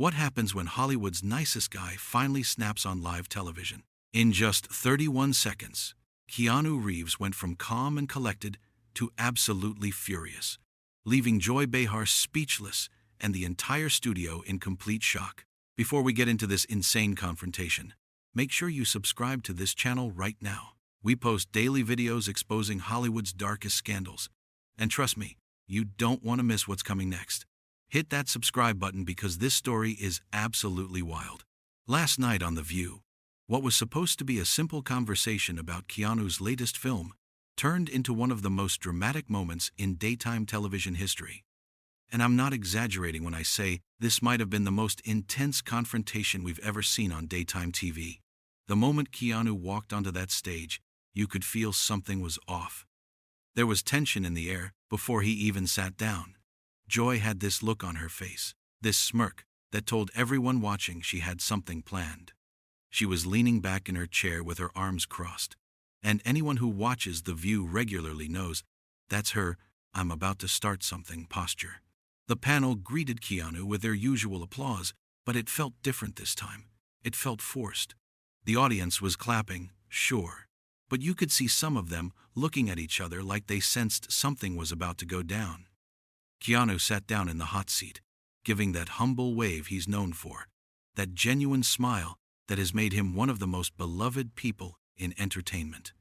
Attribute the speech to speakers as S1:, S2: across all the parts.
S1: What happens when Hollywood's nicest guy finally snaps on live television? In just 31 seconds, Keanu Reeves went from calm and collected to absolutely furious, leaving Joy Behar speechless and the entire studio in complete shock. Before we get into this insane confrontation, make sure you subscribe to this channel right now. We post daily videos exposing Hollywood's darkest scandals. And trust me, you don't want to miss what's coming next. Hit that subscribe button because this story is absolutely wild. Last night on The View, what was supposed to be a simple conversation about Keanu's latest film turned into one of the most dramatic moments in daytime television history. And I'm not exaggerating when I say this might have been the most intense confrontation we've ever seen on daytime TV. The moment Keanu walked onto that stage, you could feel something was off. There was tension in the air before he even sat down. Joy had this look on her face, this smirk that told everyone watching she had something planned. She was leaning back in her chair with her arms crossed. And anyone who watches The View regularly knows that's her "I'm about to start something" posture. The panel greeted Keanu with their usual applause, but it felt different this time. It felt forced. The audience was clapping, sure, but you could see some of them looking at each other like they sensed something was about to go down. Keanu sat down in the hot seat, giving that humble wave he's known for, that genuine smile that has made him one of the most beloved people in entertainment.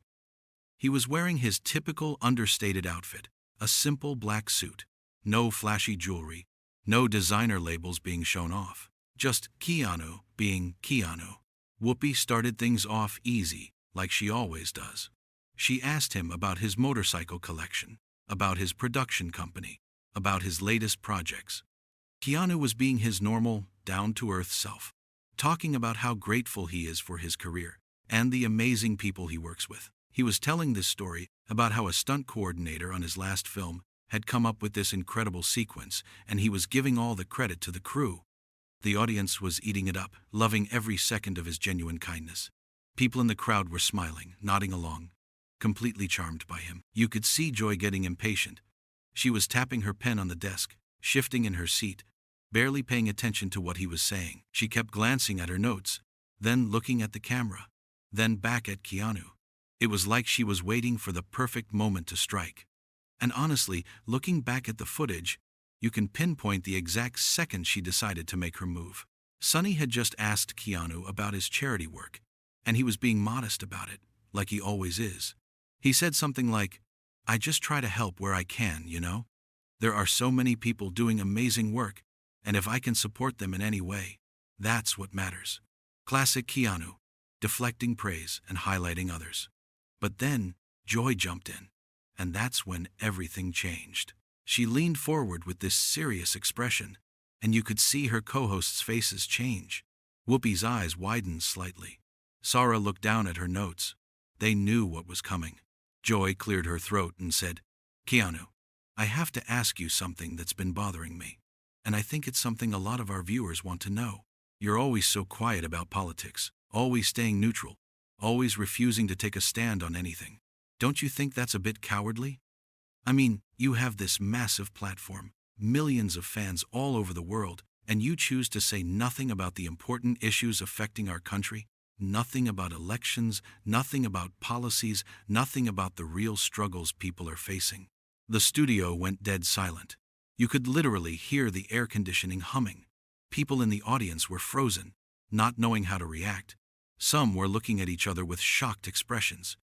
S1: He was wearing his typical understated outfit, a simple black suit, no flashy jewelry, no designer labels being shown off, just Keanu being Keanu. Whoopi started things off easy, like she always does. She asked him about his motorcycle collection, about his production company, about his latest projects. Keanu was being his normal, down-to-earth self, talking about how grateful he is for his career and the amazing people he works with. He was telling this story about how a stunt coordinator on his last film had come up with this incredible sequence, and he was giving all the credit to the crew. The audience was eating it up, loving every second of his genuine kindness. People in the crowd were smiling, nodding along, completely charmed by him. You could see Joy getting impatient. She was tapping her pen on the desk, shifting in her seat, barely paying attention to what he was saying. She kept glancing at her notes, then looking at the camera, then back at Keanu. It was like she was waiting for the perfect moment to strike. And honestly, looking back at the footage, you can pinpoint the exact second she decided to make her move. Sonny had just asked Keanu about his charity work, and he was being modest about it, like he always is. He said something like, "I just try to help where I can, you know? There are so many people doing amazing work, and if I can support them in any way, that's what matters." Classic Keanu, deflecting praise and highlighting others. But then, Joy jumped in, and that's when everything changed. She leaned forward with this serious expression, and you could see her co-hosts' faces change. Whoopi's eyes widened slightly. Sarah looked down at her notes. They knew what was coming. Joy cleared her throat and said, "Keanu, I have to ask you something that's been bothering me, and I think it's something a lot of our viewers want to know. You're always so quiet about politics, always staying neutral, always refusing to take a stand on anything. Don't you think that's a bit cowardly? I mean, you have this massive platform, millions of fans all over the world, and you choose to say nothing about the important issues affecting our country, nothing about elections, nothing about policies, nothing about the real struggles people are facing." The studio went dead silent. You could literally hear the air conditioning humming. People in the audience were frozen, not knowing how to react. Some were looking at each other with shocked expressions.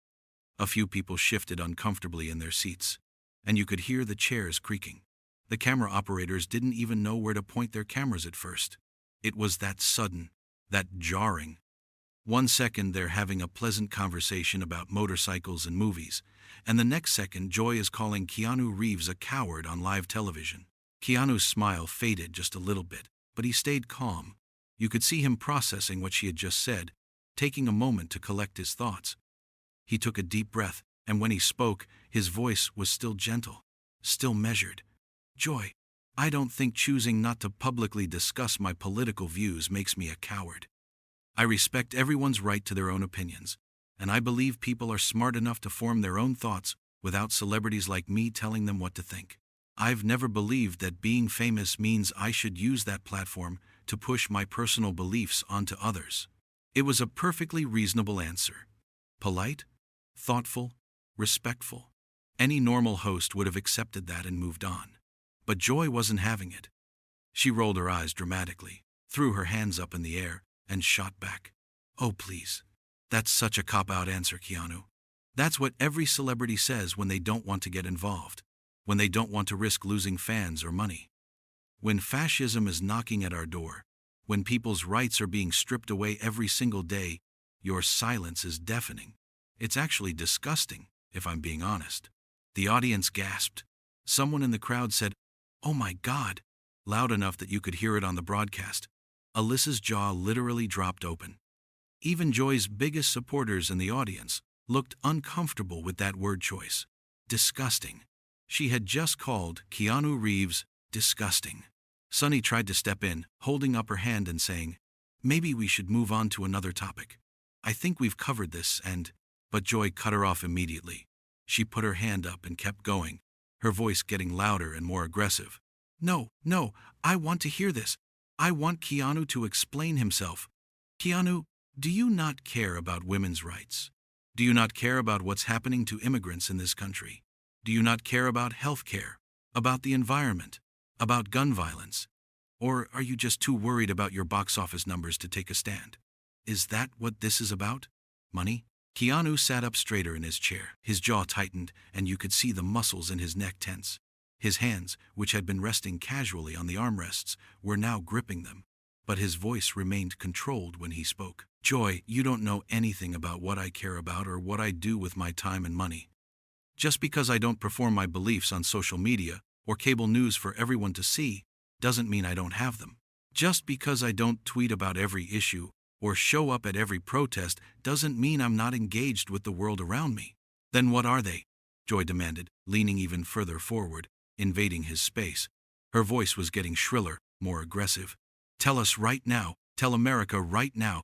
S1: A few people shifted uncomfortably in their seats, and you could hear the chairs creaking. The camera operators didn't even know where to point their cameras at first. It was that sudden, that jarring. One second they're having a pleasant conversation about motorcycles and movies, and the next second Joy is calling Keanu Reeves a coward on live television. Keanu's smile faded just a little bit, but he stayed calm. You could see him processing what she had just said, taking a moment to collect his thoughts. He took a deep breath, and when he spoke, his voice was still gentle, still measured. "Joy, I don't think choosing not to publicly discuss my political views makes me a coward. I respect everyone's right to their own opinions, and I believe people are smart enough to form their own thoughts without celebrities like me telling them what to think. I've never believed that being famous means I should use that platform to push my personal beliefs onto others. It was a perfectly reasonable answer. Polite, thoughtful, respectful. Any normal host would have accepted that and moved on. But Joy wasn't having it. She rolled her eyes dramatically, threw her hands up in the air, and shot back. "Oh, please. That's such a cop-out answer, Keanu. That's what every celebrity says when they don't want to get involved, when they don't want to risk losing fans or money. When fascism is knocking at our door, when people's rights are being stripped away every single day, your silence is deafening. It's actually disgusting, if I'm being honest." The audience gasped. Someone in the crowd said, "Oh my God," loud enough that you could hear it on the broadcast. Alyssa's jaw literally dropped open. Even Joy's biggest supporters in the audience looked uncomfortable with that word choice. Disgusting. She had just called Keanu Reeves disgusting. Sunny tried to step in, holding up her hand and saying, "Maybe we should move on to another topic. I think we've covered this But Joy cut her off immediately. She put her hand up and kept going, her voice getting louder and more aggressive. No, I want to hear this. I want Keanu to explain himself. Keanu, do you not care about women's rights? Do you not care about what's happening to immigrants in this country? Do you not care about health care, about the environment, about gun violence? Or are you just too worried about your box office numbers to take a stand? Is that what this is about? Money?" Keanu sat up straighter in his chair. His jaw tightened, and you could see the muscles in his neck tense. His hands, which had been resting casually on the armrests, were now gripping them. But his voice remained controlled when he spoke. "Joy, you don't know anything about what I care about or what I do with my time and money. Just because I don't perform my beliefs on social media or cable news for everyone to see, doesn't mean I don't have them. Just because I don't tweet about every issue or show up at every protest doesn't mean I'm not engaged with the world around me. Then what are they?" Joy demanded, leaning even further forward, invading his space. Her voice was getting shriller, more aggressive. "Tell us right now, tell America right now.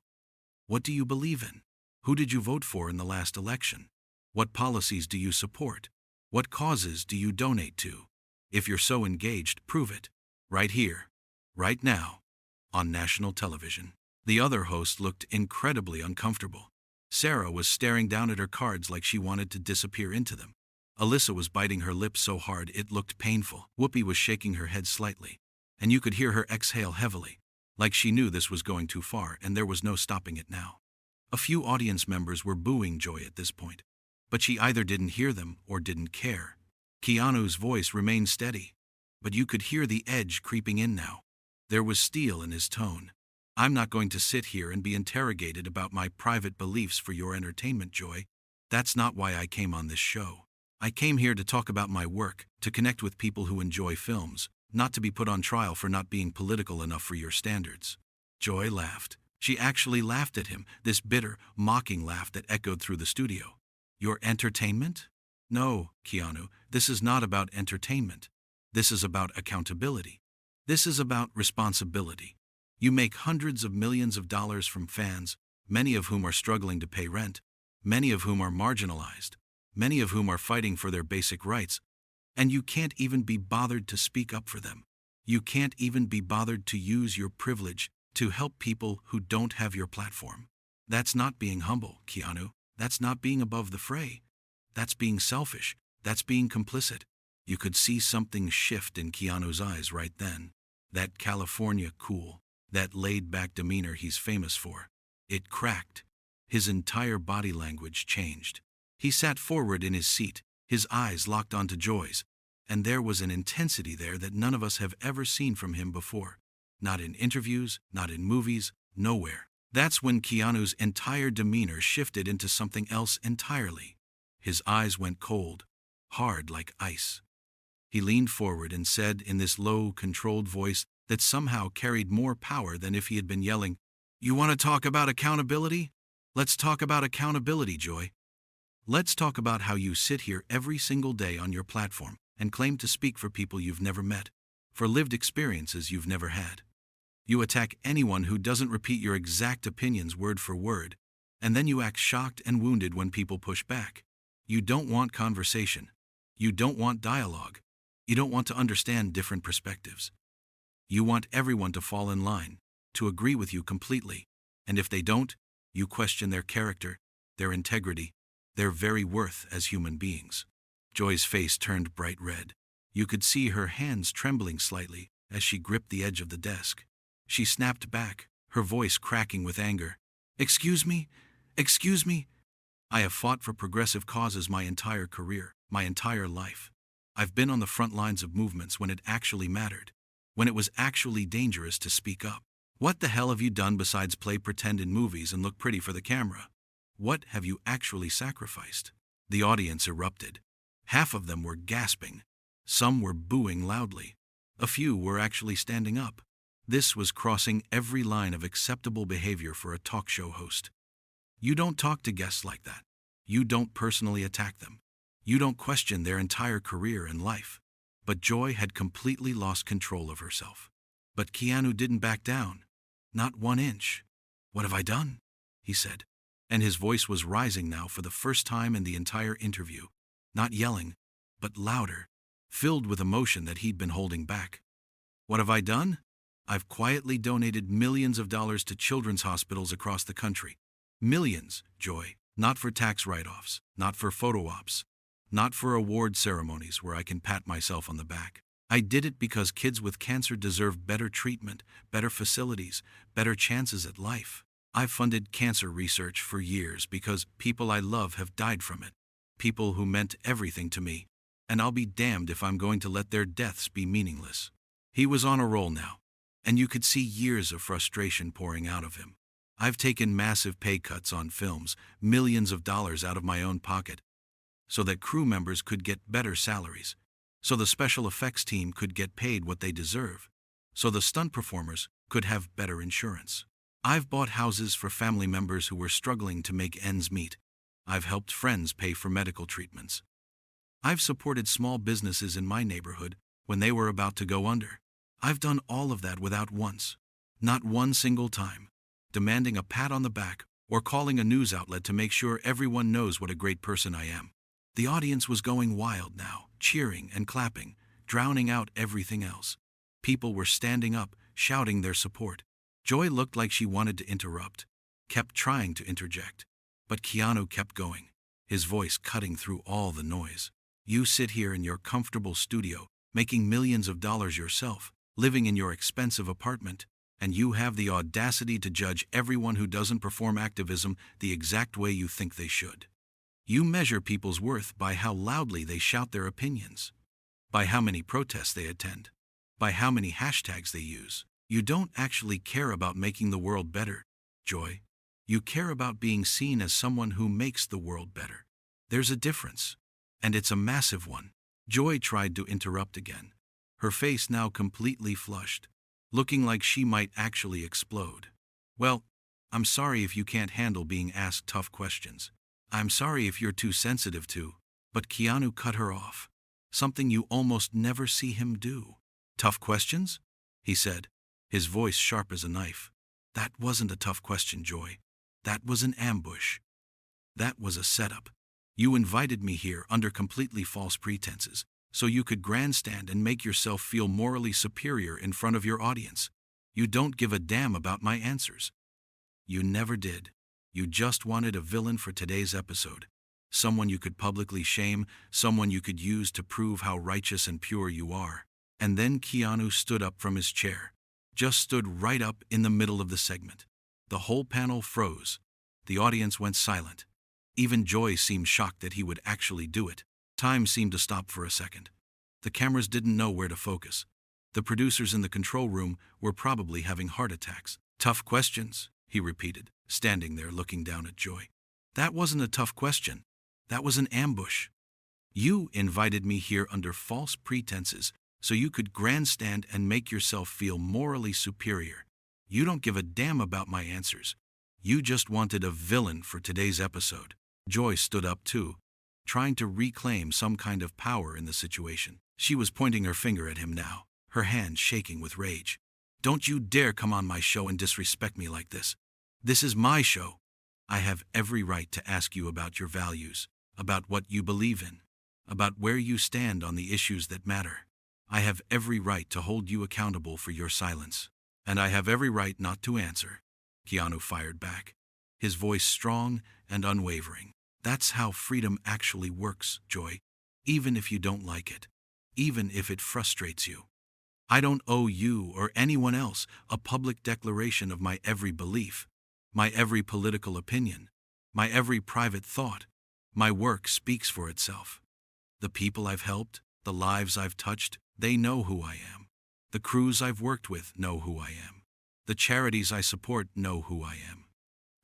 S1: What do you believe in? Who did you vote for in the last election? What policies do you support? What causes do you donate to? If you're so engaged, prove it. Right here, right now, on national television." The other host looked incredibly uncomfortable. Sarah was staring down at her cards like she wanted to disappear into them. Alyssa was biting her lips so hard it looked painful. Whoopi was shaking her head slightly, and you could hear her exhale heavily, like she knew this was going too far and there was no stopping it now. A few audience members were booing Joy at this point, but she either didn't hear them or didn't care. Keanu's voice remained steady, but you could hear the edge creeping in now. There was steel in his tone. "I'm not going to sit here and be interrogated about my private beliefs for your entertainment, Joy. That's not why I came on this show. I came here to talk about my work, to connect with people who enjoy films, not to be put on trial for not being political enough for your standards." Joy laughed. She actually laughed at him, this bitter, mocking laugh that echoed through the studio. "Your entertainment? No, Keanu, this is not about entertainment. This is about accountability. This is about responsibility. You make hundreds of millions of dollars from fans, many of whom are struggling to pay rent, many of whom are marginalized, many of whom are fighting for their basic rights, and you can't even be bothered to speak up for them. You can't even be bothered to use your privilege to help people who don't have your platform. That's not being humble, Keanu. That's not being above the fray. That's being selfish. That's being complicit." You could see something shift in Keanu's eyes right then. That California cool, that laid-back demeanor he's famous for. It cracked. His entire body language changed. He sat forward in his seat, his eyes locked onto Joy's, and there was an intensity there that none of us have ever seen from him before. Not in interviews, not in movies, nowhere. That's when Keanu's entire demeanor shifted into something else entirely. His eyes went cold, hard like ice. He leaned forward and said in this low, controlled voice that somehow carried more power than if he had been yelling, "You want to talk about accountability? Let's talk about accountability, Joy. Let's talk about how you sit here every single day on your platform and claim to speak for people you've never met, for lived experiences you've never had. You attack anyone who doesn't repeat your exact opinions word for word, and then you act shocked and wounded when people push back. You don't want conversation. You don't want dialogue. You don't want to understand different perspectives. You want everyone to fall in line, to agree with you completely. And if they don't, you question their character, their integrity, their very worth as human beings. Joy's face turned bright red. You could see her hands trembling slightly as she gripped the edge of the desk. She snapped back, her voice cracking with anger. "Excuse me? Excuse me? I have fought for progressive causes my entire career, my entire life. I've been on the front lines of movements when it actually mattered, when it was actually dangerous to speak up. What the hell have you done besides play pretend in movies and look pretty for the camera? What have you actually sacrificed?" The audience erupted. Half of them were gasping. Some were booing loudly. A few were actually standing up. This was crossing every line of acceptable behavior for a talk show host. You don't talk to guests like that. You don't personally attack them. You don't question their entire career and life. But Joy had completely lost control of herself. But Keanu didn't back down. Not 1 inch. "What have I done?" he said. And his voice was rising now for the first time in the entire interview. Not yelling, but louder, filled with emotion that he'd been holding back. "What have I done? I've quietly donated millions of dollars to children's hospitals across the country. Millions, Joy. Not for tax write-offs, not for photo ops, not for award ceremonies where I can pat myself on the back. I did it because kids with cancer deserve better treatment, better facilities, better chances at life. I've funded cancer research for years because people I love have died from it. People who meant everything to me. And I'll be damned if I'm going to let their deaths be meaningless." He was on a roll now, and you could see years of frustration pouring out of him. "I've taken massive pay cuts on films, millions of dollars out of my own pocket, so that crew members could get better salaries, so the special effects team could get paid what they deserve, so the stunt performers could have better insurance. I've bought houses for family members who were struggling to make ends meet. I've helped friends pay for medical treatments. I've supported small businesses in my neighborhood when they were about to go under. I've done all of that without once, not one single time, demanding a pat on the back or calling a news outlet to make sure everyone knows what a great person I am." The audience was going wild now, cheering and clapping, drowning out everything else. People were standing up, shouting their support. Joy looked like she wanted to interrupt, kept trying to interject. But Keanu kept going, his voice cutting through all the noise. "You sit here in your comfortable studio, making millions of dollars yourself, living in your expensive apartment, and you have the audacity to judge everyone who doesn't perform activism the exact way you think they should. You measure people's worth by how loudly they shout their opinions, by how many protests they attend, by how many hashtags they use. You don't actually care about making the world better, Joy. You care about being seen as someone who makes the world better. There's a difference, and it's a massive one." Joy tried to interrupt again, her face now completely flushed, looking like she might actually explode. "Well, I'm sorry if you can't handle being asked tough questions. I'm sorry if you're too sensitive to," but Keanu cut her off, something you almost never see him do. "Tough questions?" he said, his voice sharp as a knife. "That wasn't a tough question, Joy. That was an ambush. That was a setup. You invited me here under completely false pretenses, so you could grandstand and make yourself feel morally superior in front of your audience. You don't give a damn about my answers. You never did. You just wanted a villain for today's episode. Someone you could publicly shame, someone you could use to prove how righteous and pure you are." And then Keanu stood up from his chair. Just stood right up in the middle of the segment. The whole panel froze. The audience went silent. Even Joy seemed shocked that he would actually do it. Time seemed to stop for a second. The cameras didn't know where to focus. The producers in the control room were probably having heart attacks. "Tough questions," he repeated, standing there looking down at Joy. "That wasn't a tough question. That was an ambush. You invited me here under false pretenses so you could grandstand and make yourself feel morally superior. You don't give a damn about my answers. You just wanted a villain for today's episode." Joy stood up too, trying to reclaim some kind of power in the situation. She was pointing her finger at him now, her hand shaking with rage. "Don't you dare come on my show and disrespect me like this. This is my show. I have every right to ask you about your values, about what you believe in, about where you stand on the issues that matter. I have every right to hold you accountable for your silence. And I have every right not to answer, Keanu fired back, his voice strong and unwavering. That's how freedom actually works, Joy. Even if you don't like it. Even if it frustrates you. I don't owe you or anyone else a public declaration of my every belief, my every political opinion, my every private thought. My work speaks for itself. The people I've helped, the lives I've touched, they know who I am. The crews I've worked with know who I am. The charities I support know who I am.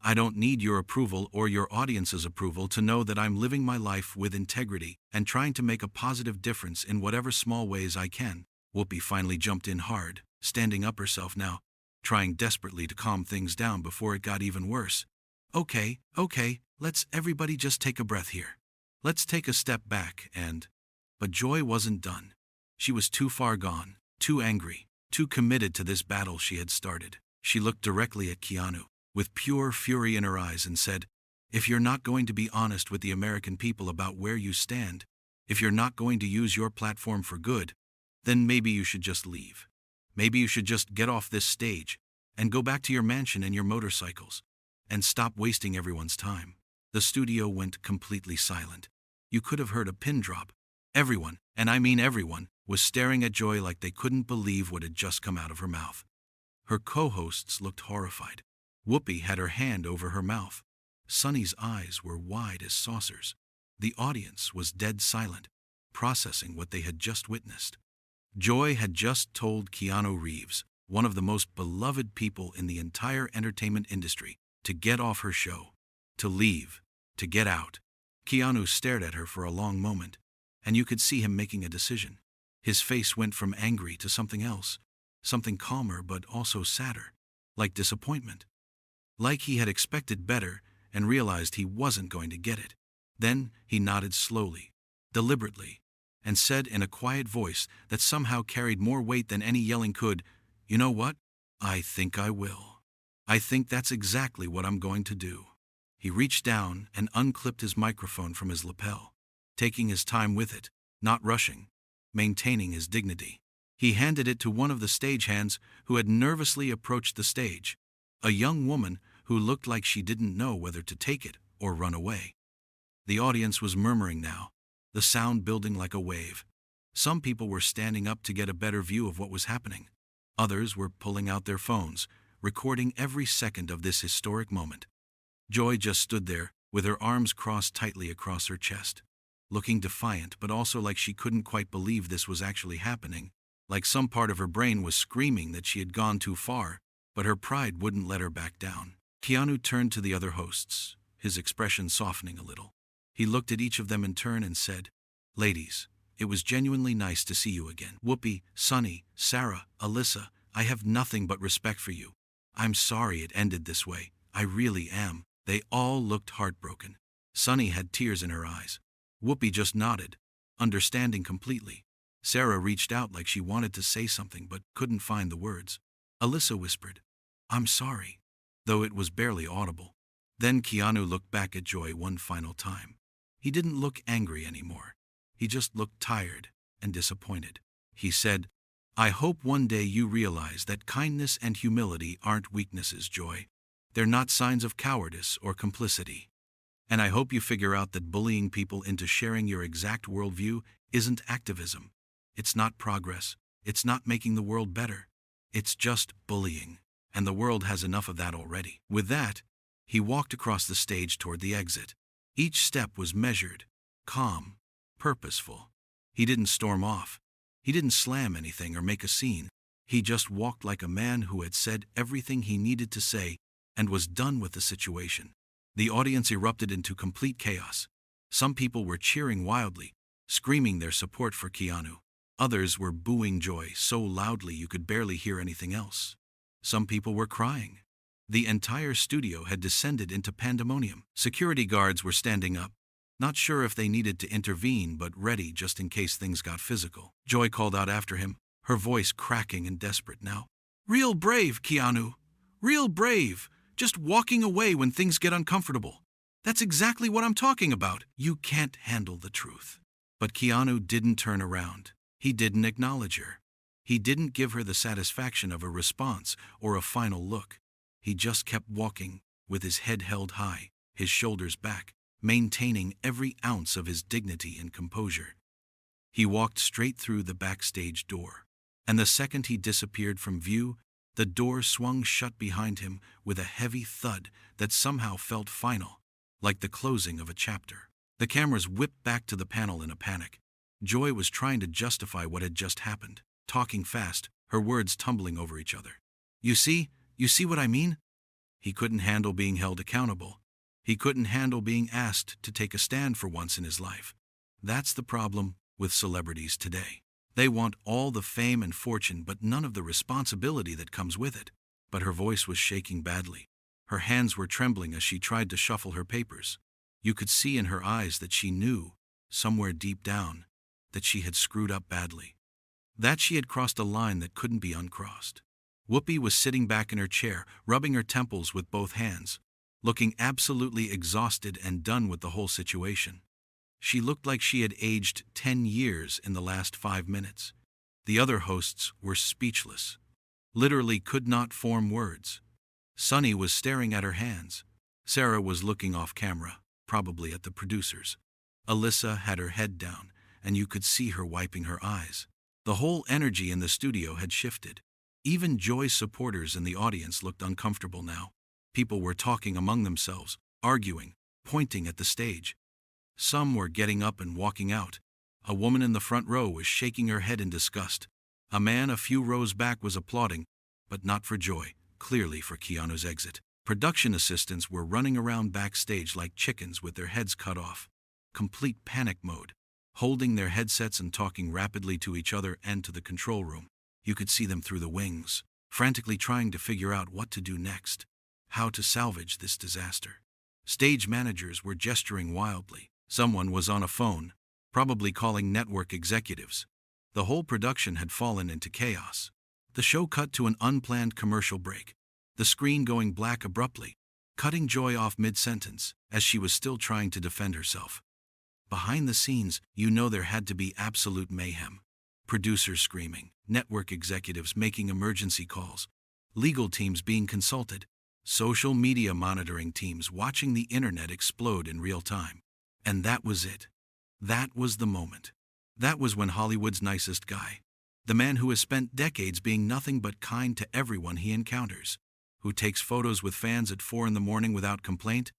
S1: I don't need your approval or your audience's approval to know that I'm living my life with integrity and trying to make a positive difference in whatever small ways I can. Whoopi finally jumped in hard, standing up herself now, trying desperately to calm things down before it got even worse. Okay, let's everybody just take a breath here. Let's take a step back and... But Joy wasn't done. She was too far gone, too angry, too committed to this battle she had started. She looked directly at Keanu, with pure fury in her eyes and said, "If you're not going to be honest with the American people about where you stand, if you're not going to use your platform for good, then maybe you should just leave. Maybe you should just get off this stage and go back to your mansion and your motorcycles and stop wasting everyone's time." The studio went completely silent. You could have heard a pin drop. Everyone, and I mean everyone, was staring at Joy like they couldn't believe what had just come out of her mouth. Her co-hosts looked horrified. Whoopi had her hand over her mouth. Sunny's eyes were wide as saucers. The audience was dead silent, processing what they had just witnessed. Joy had just told Keanu Reeves, one of the most beloved people in the entire entertainment industry, to get off her show, to leave, to get out. Keanu stared at her for a long moment, and you could see him making a decision. His face went from angry to something else, something calmer but also sadder, like disappointment. Like he had expected better and realized he wasn't going to get it. Then he nodded slowly, deliberately, and said in a quiet voice that somehow carried more weight than any yelling could, "You know what? I think I will. I think that's exactly what I'm going to do." He reached down and unclipped his microphone from his lapel, taking his time with it, not rushing, maintaining his dignity. He handed it to one of the stagehands who had nervously approached the stage, a young woman who looked like she didn't know whether to take it or run away. The audience was murmuring now, the sound building like a wave. Some people were standing up to get a better view of what was happening. Others were pulling out their phones, recording every second of this historic moment. Joy just stood there, with her arms crossed tightly across her chest, looking defiant but also like she couldn't quite believe this was actually happening, like some part of her brain was screaming that she had gone too far, but her pride wouldn't let her back down. Keanu turned to the other hosts, his expression softening a little. He looked at each of them in turn and said, "Ladies, it was genuinely nice to see you again. Whoopi, Sunny, Sarah, Alyssa, I have nothing but respect for you. I'm sorry it ended this way. I really am." They all looked heartbroken. Sunny had tears in her eyes. Whoopi just nodded, understanding completely. Sarah reached out like she wanted to say something but couldn't find the words. Alyssa whispered, "I'm sorry," though it was barely audible. Then Keanu looked back at Joy one final time. He didn't look angry anymore. He just looked tired and disappointed. He said, "I hope one day you realize that kindness and humility aren't weaknesses, Joy. They're not signs of cowardice or complicity. And I hope you figure out that bullying people into sharing your exact worldview isn't activism. It's not progress. It's not making the world better. It's just bullying. And the world has enough of that already." With that, he walked across the stage toward the exit. Each step was measured, calm, purposeful. He didn't storm off. He didn't slam anything or make a scene. He just walked like a man who had said everything he needed to say and was done with the situation. The audience erupted into complete chaos. Some people were cheering wildly, screaming their support for Keanu. Others were booing Joy so loudly you could barely hear anything else. Some people were crying. The entire studio had descended into pandemonium. Security guards were standing up, not sure if they needed to intervene but ready just in case things got physical. Joy called out after him, her voice cracking and desperate now. "Real brave, Keanu. Real brave. Just walking away when things get uncomfortable. That's exactly what I'm talking about. You can't handle the truth." But Keanu didn't turn around. He didn't acknowledge her. He didn't give her the satisfaction of a response or a final look. He just kept walking, with his head held high, his shoulders back, maintaining every ounce of his dignity and composure. He walked straight through the backstage door, and the second he disappeared from view, the door swung shut behind him with a heavy thud that somehow felt final, like the closing of a chapter. The cameras whipped back to the panel in a panic. Joy was trying to justify what had just happened, talking fast, her words tumbling over each other. You see what I mean? He couldn't handle being held accountable. He couldn't handle being asked to take a stand for once in his life. That's the problem with celebrities today. They want all the fame and fortune but none of the responsibility that comes with it. But her voice was shaking badly. Her hands were trembling as she tried to shuffle her papers. You could see in her eyes that she knew, somewhere deep down, that she had screwed up badly. That she had crossed a line that couldn't be uncrossed. Whoopi was sitting back in her chair, rubbing her temples with both hands, looking absolutely exhausted and done with the whole situation. She looked like she had aged 10 years in the last 5 minutes. The other hosts were speechless, literally could not form words. Sunny was staring at her hands. Sarah was looking off camera, probably at the producers. Alyssa had her head down, and you could see her wiping her eyes. The whole energy in the studio had shifted. Even Joy's supporters in the audience looked uncomfortable now. People were talking among themselves, arguing, pointing at the stage. Some were getting up and walking out. A woman in the front row was shaking her head in disgust. A man a few rows back was applauding, but not for Joy, clearly for Keanu's exit. Production assistants were running around backstage like chickens with their heads cut off. Complete panic mode, holding their headsets and talking rapidly to each other and to the control room. You could see them through the wings, frantically trying to figure out what to do next, how to salvage this disaster. Stage managers were gesturing wildly. Someone was on a phone, probably calling network executives. The whole production had fallen into chaos. The show cut to an unplanned commercial break, the screen going black abruptly, cutting Joy off mid-sentence as she was still trying to defend herself. Behind the scenes, there had to be absolute mayhem. Producers screaming, network executives making emergency calls, legal teams being consulted, social media monitoring teams watching the internet explode in real time. And that was it. That was the moment. That was when Hollywood's nicest guy, the man who has spent decades being nothing but kind to everyone he encounters, who takes photos with fans at 4 a.m. without complaint,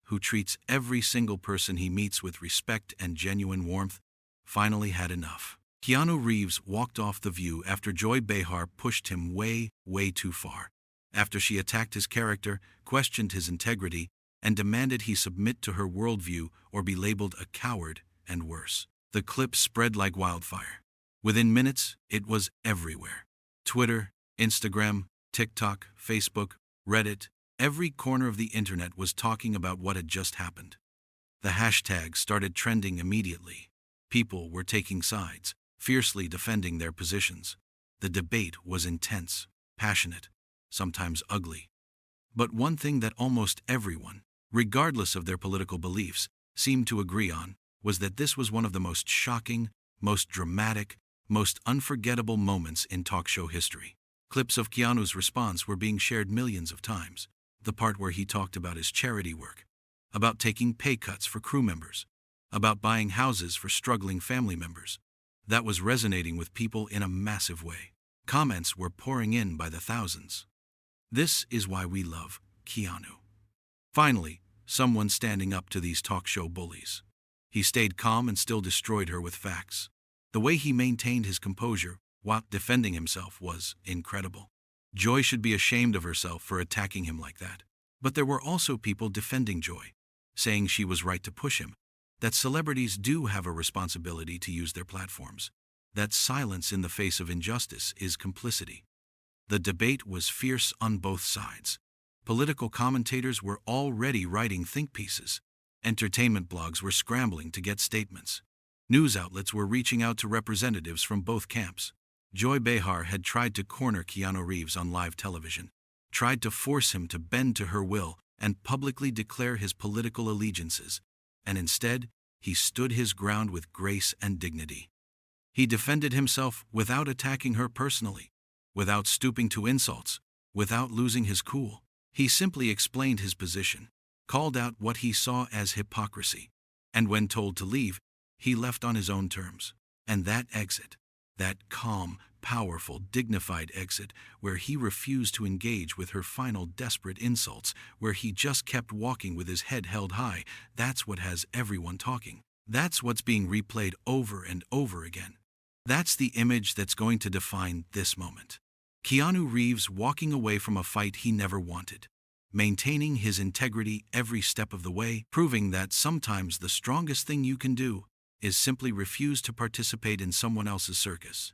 S1: who treats every single person he meets with respect and genuine warmth, finally had enough. Keanu Reeves walked off the view after Joy Behar pushed him way too far. After she attacked his character, questioned his integrity, and demanded he submit to her worldview or be labeled a coward and worse. The clip spread like wildfire. Within minutes, it was everywhere. Twitter, Instagram, TikTok, Facebook, Reddit, every corner of the internet was talking about what had just happened. The hashtag started trending immediately. People were taking sides, fiercely defending their positions. The debate was intense, passionate, sometimes ugly. But one thing that almost everyone, regardless of their political beliefs, seemed to agree on was that this was one of the most shocking, most dramatic, most unforgettable moments in talk show history. Clips of Keanu's response were being shared millions of times. The part where he talked about his charity work, about taking pay cuts for crew members, about buying houses for struggling family members. That was resonating with people in a massive way. Comments were pouring in by the thousands. This is why we love Keanu. Finally, someone standing up to these talk show bullies. He stayed calm and still destroyed her with facts. The way he maintained his composure while defending himself was incredible. Joy should be ashamed of herself for attacking him like that. But there were also people defending Joy, saying she was right to push him, that celebrities do have a responsibility to use their platforms, that silence in the face of injustice is complicity. The debate was fierce on both sides. Political commentators were already writing think pieces. Entertainment blogs were scrambling to get statements. News outlets were reaching out to representatives from both camps. Joy Behar had tried to corner Keanu Reeves on live television, tried to force him to bend to her will and publicly declare his political allegiances, and instead, he stood his ground with grace and dignity. He defended himself without attacking her personally, without stooping to insults, without losing his cool. He simply explained his position, called out what he saw as hypocrisy, and when told to leave, he left on his own terms. And that exit, that calm, powerful, dignified exit, where he refused to engage with her final desperate insults, where he just kept walking with his head held high, that's what has everyone talking. That's what's being replayed over and over again. That's the image that's going to define this moment. Keanu Reeves walking away from a fight he never wanted, maintaining his integrity every step of the way, proving that sometimes the strongest thing you can do is simply refuse to participate in someone else's circus.